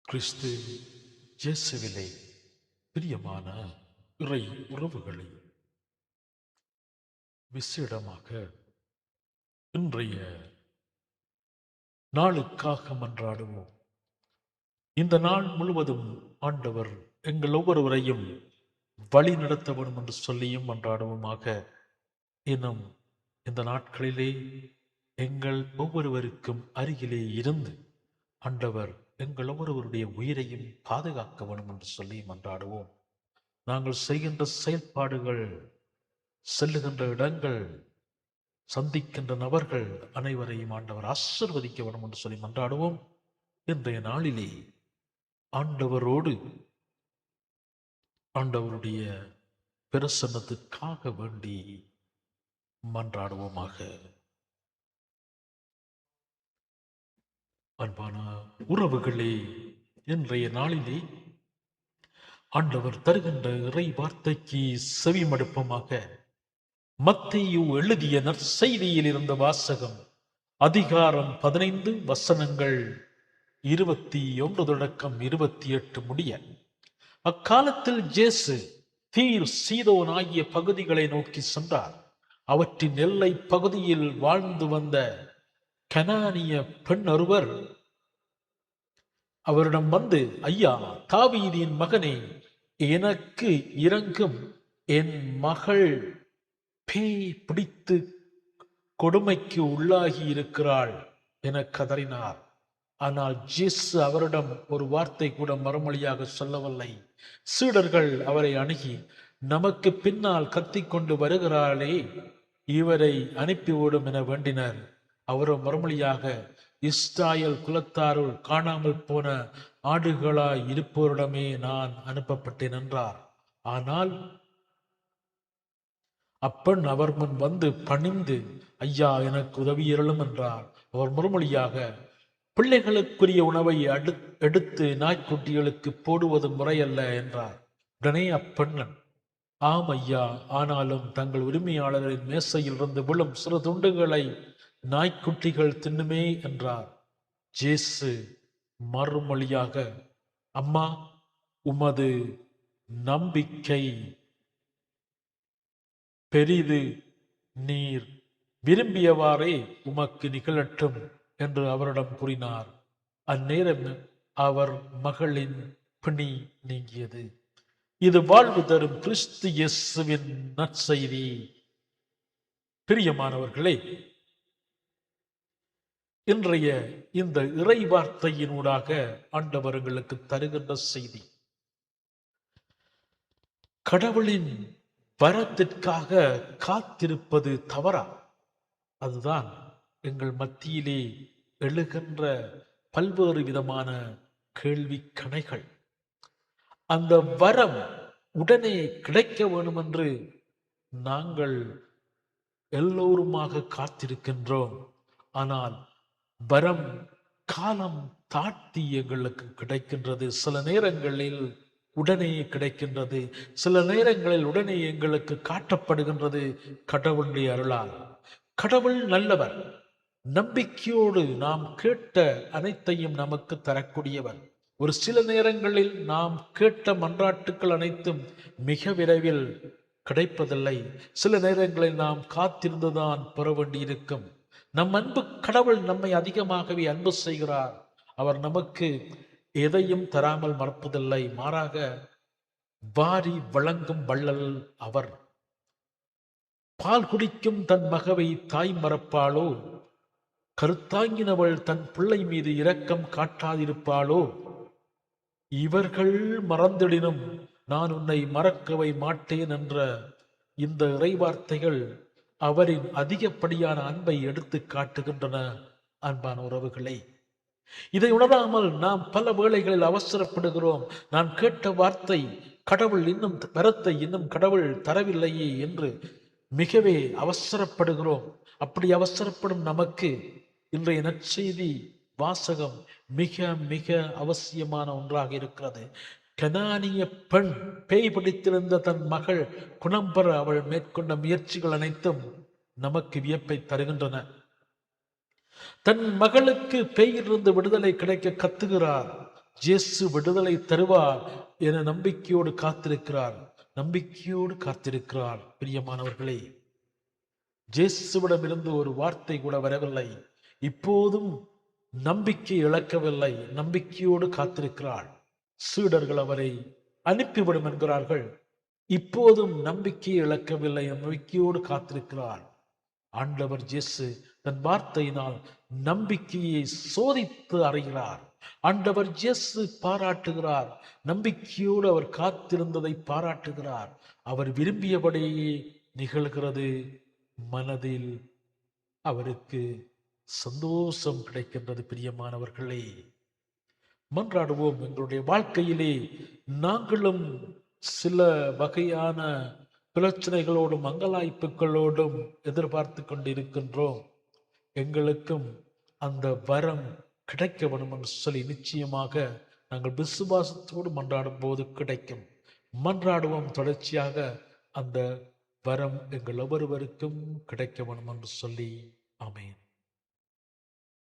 கிறிஸ்து இயேசுவிலே பிரியமான இறை உறவுகளை விசேடமாக இன்றைய நாளுக்காக மன்றாடுவோம். இந்த நாள் முழுவதும் ஆண்டவர் எங்கள் ஒவ்வொருவரையும் வழி நடத்த வேண்டும் என்று சொல்லியும் மன்றாடுவோமாக. இன்னும் இந்த நாட்களிலே எங்கள் ஒவ்வொருவருக்கும் அருகிலே இருந்து ஆண்டவர் எங்கள் ஒவ்வொருவருடைய உயிரையும் பாதுகாக்க வேண்டும் என்று சொல்லி மன்றாடுவோம். நாங்கள் செய்கின்ற செயல்பாடுகள், செல்லுகின்ற இடங்கள், சந்திக்கின்ற நபர்கள் அனைவரையும் ஆண்டவர் ஆசீர்வதிக்க வேண்டும் என்று சொல்லி மன்றாடுவோம். இன்றைய நாளிலே ஆண்டவரோடு ஆண்டவருடைய பிரசன்னத்துக்காக வேண்டி மன்றாடுவோமாக. அன்பான உறவுகளே, இன்றைய நாளிலே ஆண்டவர் தருகின்ற இறை வார்த்தைக்கு செவிமடுப்பமாக. மத்தேயு எழுதிய நற்செய்தியில் இருந்த வாசகம், அதிகாரம் 15, வசனங்கள் 21 தொடக்கம் 28 முடிய. அக்காலத்தில் இயேசு தீர், சீதோன் ஆகிய பகுதிகளை நோக்கி சென்றார். அவற்றின் எல்லை பகுதியில் வாழ்ந்து வந்த கனானிய பெண் ஒருவர் அவரிடம் வந்து, ஐயா, தாவீதின் மகனே, எனக்கு இரங்கும், என் மகள் பேய் பிடித்து கொடுமைக்கு உள்ளாகி இருக்கிறாள் என கதறினார். ஆனால் இயேசு அவரிடம் ஒரு வார்த்தை கூட மறுமொழியாக சொல்லவில்லை. சீடர்கள் அவரை அணுகி, நமக்கு பின்னால் கத்திக்கொண்டு வருகிறாளே, இவரை அனுப்பிவிடும் என வேண்டினர். அவரும் மறுமொழியாக, இஸ்ராயேல் குலத்தாருள் காணாமல் போன ஆடுகளாய் இருப்போரிடமே நான் அனுப்பப்பட்டேன் என்றார். ஆனால் அப்பெண் அவர் முன் வந்து பணிந்து, ஐயா, எனக்கு உதவியருளும் என்றார். அவர் மறுமொழியாக, பிள்ளைகளுக்குரிய உணவை எடுத்து நாய்க்குட்டிகளுக்கு போடுவது முறையல்ல என்றார். உடனே அப்பெண்ணன், ஆம் ஐயா, ஆனாலும் தங்கள் உரிமையாளரின் மேசையில் இருந்து விழும் சிறு துண்டுகளை நாய்க்குட்டிகள் தின்னுமே என்றார். இயேசு மறுமொழியாக, அம்மா, உமது நம்பிக்கை பெரிது, நீர் விரும்பியவாறே உமக்கு நிகழட்டும் என்று அவரிடம் கூறினார். அந்நேரம் அவர் மகளின் பிணி நீங்கியது. இது வாழ்வு தரும் கிறிஸ்து இயேசுவின் நற்செய்தி. பிரியமானவர்களே, இன்றைய இந்த இறை வார்த்தையினூடாக ஆண்டவர் எங்களுக்கு தருகின்ற செய்தி, கடவுளின் வரத்திற்காக காத்திருப்பது தவறா? அதுதான் எங்கள் மத்தியிலே எழுகின்ற பல்வேறு விதமான கேள்வி கணைகள். அந்த வரம் உடனே கிடைக்க வேண்டும் என்று நாங்கள் எல்லோருமாக காத்திருக்கின்றோம். ஆனால் வரம் காலம் தாழ்த்தி எங்களுக்கு கிடைக்கின்றது. சில நேரங்களில் உடனே கிடைக்கின்றது, சில நேரங்களில் உடனே எங்களுக்கு காட்டப்படுகின்றது கடவுளுடைய அருளால். கடவுள் நல்லவர். நம்பிக்கையோடு நாம் கேட்ட அனைத்தையும் நமக்கு தரக்கூடியவர். ஒரு சில நேரங்களில் நாம் கேட்ட மன்றாட்டுக்கள் அனைத்தும் மிக விரைவில் கிடைப்பதில்லை. சில நேரங்களில் நாம் காத்திருந்துதான் பெற வேண்டியிருக்கும். நம் அன்பு கடவுள் நம்மை அதிகமாகவே அன்பு செய்கிறார். அவர் நமக்கு எதையும் தராமல் மறப்பதில்லை. மாறாக வாரி வழங்கும் வள்ளல் அவர். பால் குடிக்கும் தன் மகவை தாய் மறப்பாளோ? கருத்தாங்கினவள் தன் பிள்ளை மீது இரக்கம் காட்டாதிருப்பாளோ? இவர்கள் மறந்திடினும் நான் உன்னை மறக்கவை மாட்டேன் என்ற இந்த இறைவார்த்தைகள் அவரின் அதிகப்படியான அன்பை எடுத்து காட்டுகின்றன. அன்பான உறவுகளே, இதை உணராமல் நாம் பல வேளைகளில் அவசரப்படுகிறோம். நான் கேட்ட வார்த்தை கடவுள் இன்னும் வரத்தை இன்னும் கடவுள் தரவில்லையே என்று மிகவே அவசரப்படுகிறோம். அப்படி அவசரப்படும் நமக்கு இன்றைய நற்செய்தி வாசகம் மிக மிக அவசியமான ஒன்றாக இருக்கிறது. கனானிய பெண் பேய் பிடித்திருந்த தன் மகள் குணம் பெற அவள் மேற்கொண்ட முயற்சிகள் அனைத்தும் நமக்கு வியப்பை தருகின்றன. தன் மகளுக்கு பேயிலிருந்து விடுதலை கிடைக்க கத்துகிறார். இயேசு விடுதலை தருவார் என நம்பிக்கையோடு காத்திருக்கிறார். நம்பிக்கையோடு காத்திருக்கிறார். பிரியமானவர்களே, இயேசுவிடமிருந்து ஒரு வார்த்தை கூட வரவில்லை. இப்போதும் நம்பிக்கை இழக்கவில்லை. நம்பிக்கையோடு காத்திருக்கிறாள். சீடர்கள் அவரை அனுப்பிவிடும் என்கிறார்கள். இப்போதும் நம்பிக்கை இழக்கவில்லை. நம்பிக்கையோடு காத்திருக்கிறார். ஆண்டவர் இயேசு தன் வார்த்தையினால் நம்பிக்கையை சோதித்து அறிகிறார். ஆண்டவர் இயேசு பாராட்டுகிறார். நம்பிக்கையோடு அவர் காத்திருந்ததை பாராட்டுகிறார். அவர் விரும்பியபடியே நிகழ்கிறது. மனதில் அவருக்கு சந்தோஷம் கிடைக்கின்றது. பிரியமானவர்களே, மன்றாடுவோம். எங்களுடைய வாழ்க்கையிலே நாங்களும் சில வகையான பிரச்சனைகளோடும் அங்கலாய்ப்புகளோடும் எதிர்பார்த்து கொண்டிருக்கின்றோம். எங்களுக்கும் அந்த வரம் கிடைக்க வேண்டும் என்று சொல்லி நிச்சயமாக நாங்கள் விசுவாசத்தோடு மன்றாடும் போது கிடைக்கும். மன்றாடுவோம். தொடர்ச்சியாக அந்த வரம் எங்கள் ஒவ்வொருவருக்கும் கிடைக்க வேண்டும் என்று சொல்லி ஆமென்.